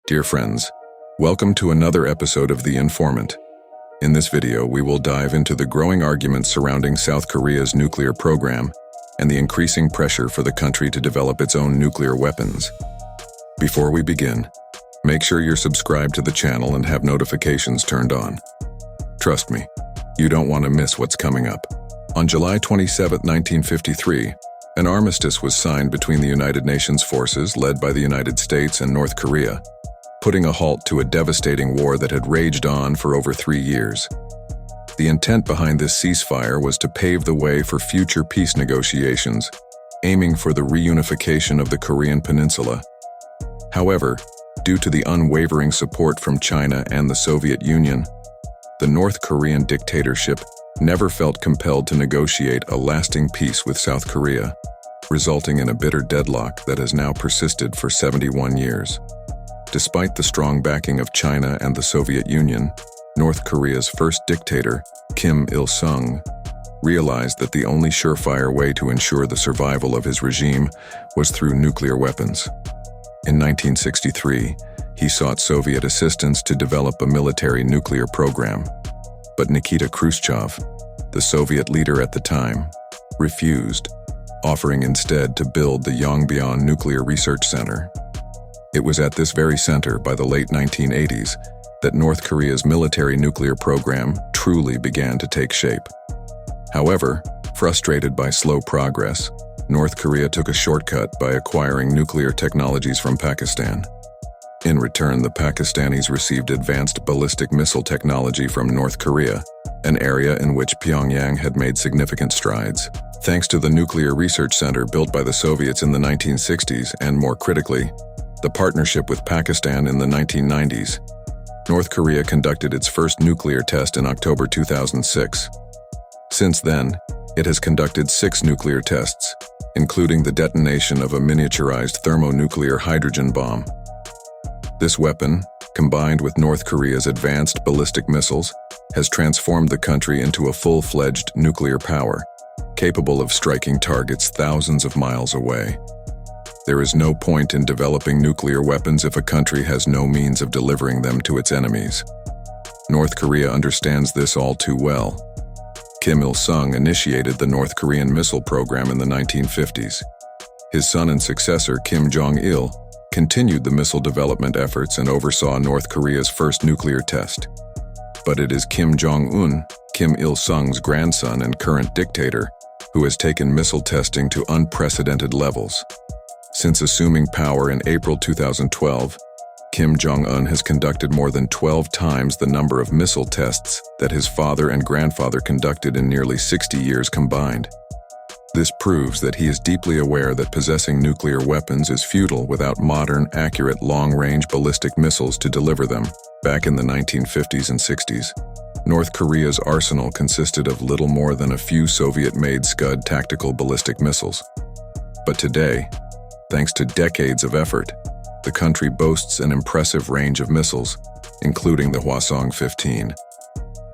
Dear friends, welcome to another episode of The Informant. In this video, we will dive into the growing arguments surrounding South Korea's nuclear program and the increasing pressure for the country to develop its own nuclear weapons. Before we begin, make sure you're subscribed to the channel and have notifications turned on. Trust me, you don't want to miss what's coming up. On July 27, 1953, an armistice was signed between the United Nations forces led by the United States and North Korea, putting a halt to a devastating war that had raged on for over 3 years. The intent behind this ceasefire was to pave the way for future peace negotiations, aiming for the reunification of the Korean peninsula. However, due to the unwavering support from China and the Soviet Union, the North Korean dictatorship never felt compelled to negotiate a lasting peace with South Korea, resulting in a bitter deadlock that has now persisted for 71 years. Despite the strong backing of China and the Soviet Union, North Korea's first dictator, Kim Il-sung, realized that the only surefire way to ensure the survival of his regime was through nuclear weapons. In 1963, he sought Soviet assistance to develop a military nuclear program. But Nikita Khrushchev, the Soviet leader at the time, refused, offering instead to build the Yongbyon Nuclear Research Center. It was at this very center, by the late 1980s, that North Korea's military nuclear program truly began to take shape. However, frustrated by slow progress, North Korea took a shortcut by acquiring nuclear technologies from Pakistan. In return, the Pakistanis received advanced ballistic missile technology from North Korea, an area in which Pyongyang had made significant strides. Thanks to the Nuclear Research Center built by the Soviets in the 1960s, and more critically, the partnership with Pakistan in the 1990s, North Korea conducted its first nuclear test in October 2006. Since then, it has conducted 6 nuclear tests, including the detonation of a miniaturized thermonuclear hydrogen bomb. This weapon, combined with North Korea's advanced ballistic missiles, has transformed the country into a full-fledged nuclear power, capable of striking targets thousands of miles away. There is no point in developing nuclear weapons if a country has no means of delivering them to its enemies. North Korea understands this all too well. Kim Il-sung initiated the North Korean missile program in the 1950s. His son and successor, Kim Jong-il, continued the missile development efforts and oversaw North Korea's first nuclear test. But it is Kim Jong-un, Kim Il-sung's grandson and current dictator, who has taken missile testing to unprecedented levels. Since assuming power in April 2012, Kim Jong-un has conducted more than 12 times the number of missile tests that his father and grandfather conducted in nearly 60 years combined. This proves that he is deeply aware that possessing nuclear weapons is futile without modern, accurate, long-range ballistic missiles to deliver them. Back in the 1950s and 60s, North Korea's arsenal consisted of little more than a few Soviet-made Scud tactical ballistic missiles. But today, thanks to decades of effort, the country boasts an impressive range of missiles, including the Hwasong-15.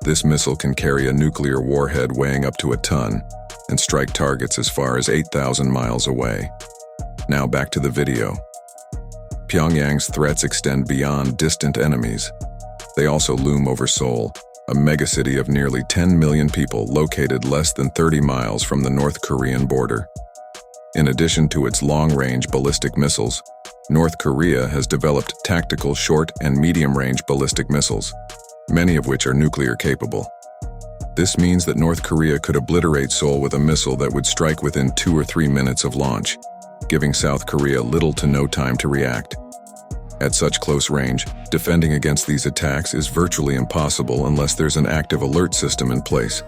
This missile can carry a nuclear warhead weighing up to a ton and strike targets as far as 8,000 miles away. Now back to the video. Pyongyang's threats extend beyond distant enemies. They also loom over Seoul, a megacity of nearly 10 million people located less than 30 miles from the North Korean border. In addition to its long-range ballistic missiles, North Korea has developed tactical short- and medium-range ballistic missiles, many of which are nuclear-capable. This means that North Korea could obliterate Seoul with a missile that would strike within 2 or 3 minutes of launch, giving South Korea little to no time to react. At such close range, defending against these attacks is virtually impossible unless there's an active alert system in place,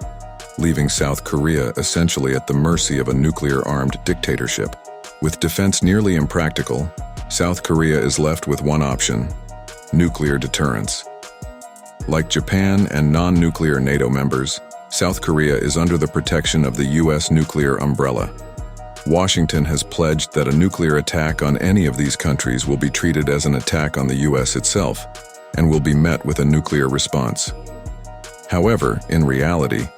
leaving South Korea essentially at the mercy of a nuclear-armed dictatorship. With defense nearly impractical, South Korea is left with one option: nuclear deterrence. Like Japan and non-nuclear NATO members, South Korea is under the protection of the U.S. nuclear umbrella. Washington has pledged that a nuclear attack on any of these countries will be treated as an attack on the U.S. itself and will be met with a nuclear response. However, in reality,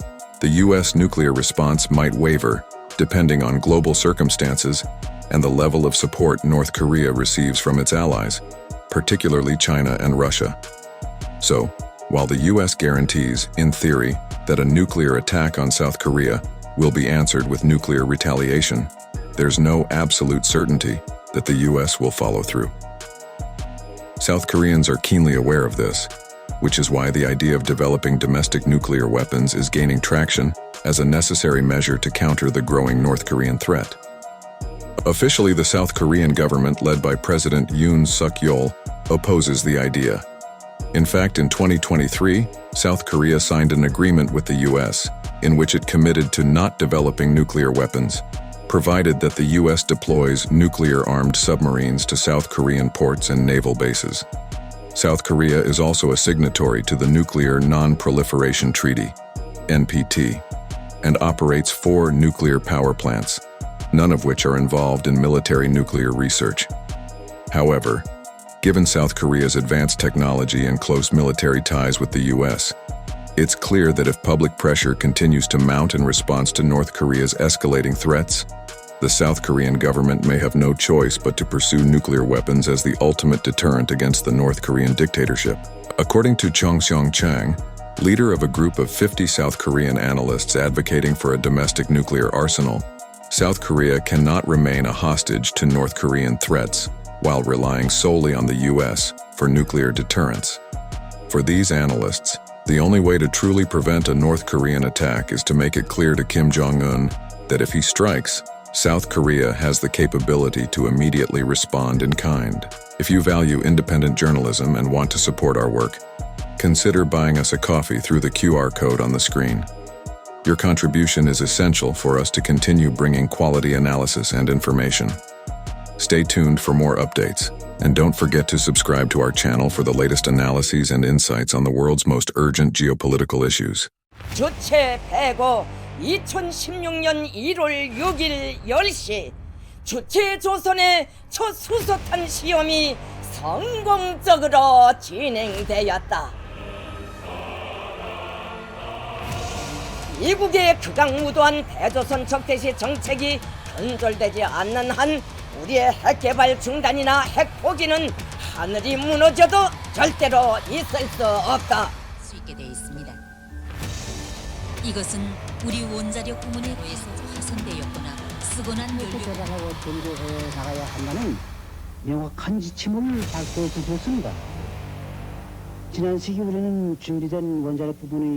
the U.S. nuclear response might waver, depending on global circumstances and the level of support North Korea receives from its allies, particularly China and Russia. So, while the US guarantees, in theory, that a nuclear attack on South Korea will be answered with nuclear retaliation, there's no absolute certainty that the US will follow through. South Koreans are keenly aware of this, which is why the idea of developing domestic nuclear weapons is gaining traction as a necessary measure to counter the growing North Korean threat. Officially, the South Korean government, led by President Yoon Suk-yeol, opposes the idea. In fact, in 2023, South Korea signed an agreement with the US in which it committed to not developing nuclear weapons, provided that the US deploys nuclear-armed submarines to South Korean ports and naval bases. South Korea is also a signatory to the Nuclear Non-Proliferation Treaty, NPT, and operates 4 nuclear power plants, none of which are involved in military nuclear research. However, given South Korea's advanced technology and close military ties with the US, it's clear that if public pressure continues to mount in response to North Korea's escalating threats, the South Korean government may have no choice but to pursue nuclear weapons as the ultimate deterrent against the North Korean dictatorship. According to Chung Seong-chang, leader of a group of 50 South Korean analysts advocating for a domestic nuclear arsenal, South Korea cannot remain a hostage to North Korean threats while relying solely on the US for nuclear deterrence. For these analysts, the only way to truly prevent a North Korean attack is to make it clear to Kim Jong-un that if he strikes, South Korea has the capability to immediately respond in kind. If you value independent journalism and want to support our work, consider buying us a coffee through the QR code on the screen. Your contribution is essential for us to continue bringing quality analysis and information. Stay tuned for more updates, and don't forget to subscribe to our channel for the latest analyses and insights on the world's most urgent geopolitical issues. 주체 배고 2016년 1월 6일 10시 주체 조선의 첫 수소탄 시험이 성공적으로 진행되었다. 미국의 극악무도한 대조선 적대시 정책이 변절되지 않는 한 우리의 핵 개발 중단이나 핵 포기는 하늘이 무너져도 절대로 있을 수 없다. 수 있게 돼 있습니다. 이것은 우리 원자력 부문에 의해서 파손되었거나 쓰고 난 연료 대단하고 전개해 나가야 한다는 명확한 지침을 발표해 주셨습니다. 지난 시기 우리는 준비된 원자력 부분의